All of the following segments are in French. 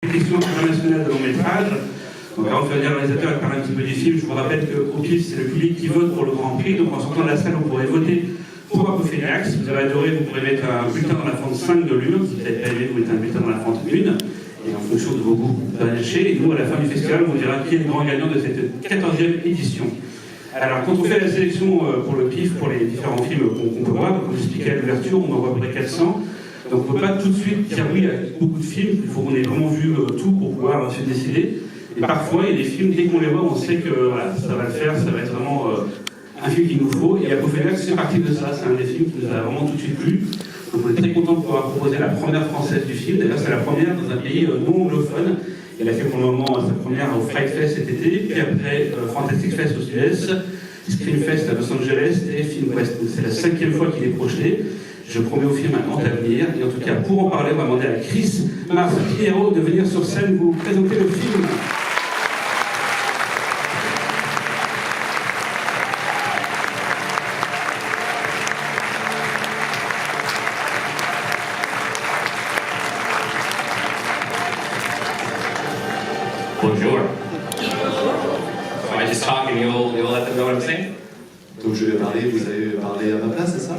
Compétition internationale de long métrage. Donc avant de devenir réalisateur et de parler un petit peu du film, je vous rappelle qu'au PIF, c'est le public qui vote pour le Grand Prix. Donc en sortant de la salle, vous pourrez voter pour Apophénax. Si vous avez adoré, vous pourrez mettre un bulletin dans la fente 5 de l'urne. Si vous n'avez pas aimé, vous mettez un bulletin dans la fente 1. Et en fonction de vos goûts, vous pouvez lâcher. Et nous, à la fin du festival, on vous dira qui est le grand gagnant de cette 14e édition. Alors, quand on fait la sélection pour le PIF, pour les différents films qu'on peut voir, comme j'expliquais à l'ouverture, on en voit à peu près 400. Donc on ne peut pas tout de suite dire oui à beaucoup de films, il faut qu'on ait vraiment vu tout pour pouvoir se décider. Et parfois, il y a des films, dès qu'on les voit, on sait que voilà, ça va le faire, ça va être vraiment un film qu'il nous faut. Et Apophénax, c'est parti de ça, c'est un des films qui nous a vraiment tout de suite plu. Donc on est très content de pouvoir proposer la première française du film. D'ailleurs, c'est la première dans un pays non anglophone. Elle a fait pour le moment sa première au Fright Fest cet été, puis après Fantastic Fest aux US, Screamfest à Los Angeles et Film West. C'est la 5e fois qu'il est projeté. Je promets au film un grand avenir. Et en tout cas, pour en parler, on va demander à Chris Mars-Pierrot de venir sur scène vous présenter le film. Bonjour. So I just talk and you'll let them know what I'm saying? Donc je vais parler, vous allez parler à ma place, c'est ça?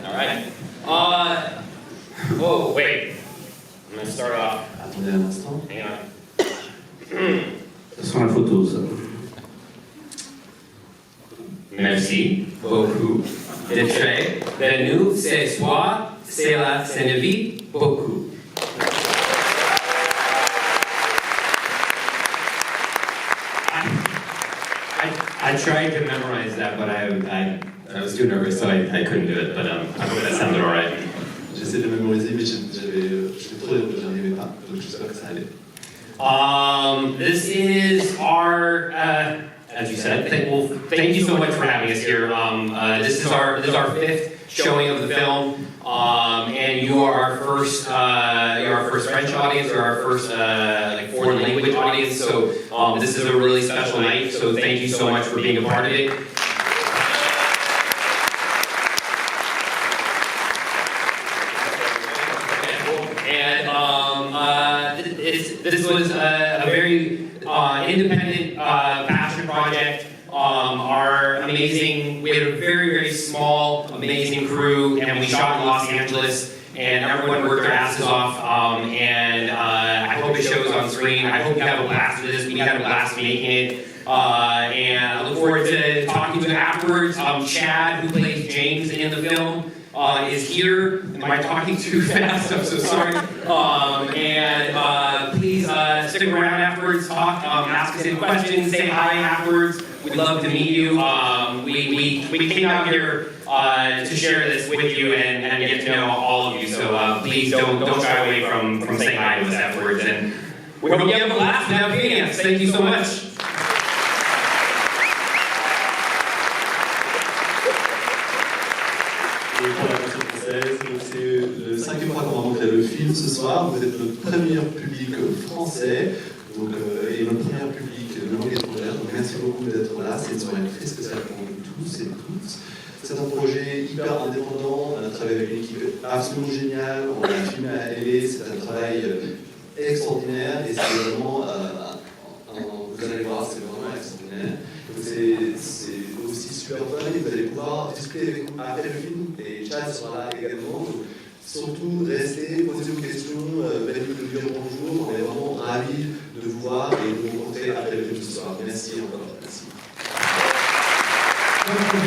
Alright. Whoa, wait. I'm gonna start off. Attendez un instant. Hang on. Ce sont la photo, ça. Merci beaucoup de très de nous ce soir. Cela signifie beaucoup. I tried to memorize that, but I was too nervous, so I couldn't do it. But I hope that sounded all right. J'essaie de mémoriser, mais j'étais trop nerveux, je n'arrivais pas. Donc j'espère que ça allait. This is our, as you said, thank you so much for having us here. This is our 5th showing of the film, and you are our first French audience, or our first like foreign language audience. So this is a really special night. So thank you so much for being a part of it. This was a very independent passion project. We had a very, very small, amazing crew, and we shot in Los Angeles, and everyone worked their asses off, and I hope it shows on screen. I hope you have a blast with this. We had a blast making it, and I look forward to talking to you afterwards. Chad, who plays James in the film, is here. Am I talking too fast? I'm so sorry. Please stick around afterwards, talk, ask us any questions, say hi afterwards. We'd love to meet you. We came out here to share this with you and get to know all of you. So please don't shy away from saying hi to us afterwards. And we hope you have a blast with Apophénax. Thank you so much. Et pour la version française, donc c'est le 5e fois qu'on va montrer le film ce soir. Vous êtes notre premier public français, donc, et notre premier public de langue étrangère. Donc merci beaucoup d'être là. C'est une soirée très spéciale pour nous tous et toutes. C'est un projet hyper indépendant. On a travaillé avec une équipe absolument géniale. On a filmé à LA. C'est un travail extraordinaire et c'est vraiment, vous allez voir, c'est vraiment extraordinaire. C'est aussi super fun et vous allez pouvoir discuter avec nous après le film et Chad sera là également. Donc, surtout, restez, posez vos questions, venez nous dire bonjour. On est vraiment ravis de vous voir et de vous rencontrer après le film ce soir. Merci encore. Merci.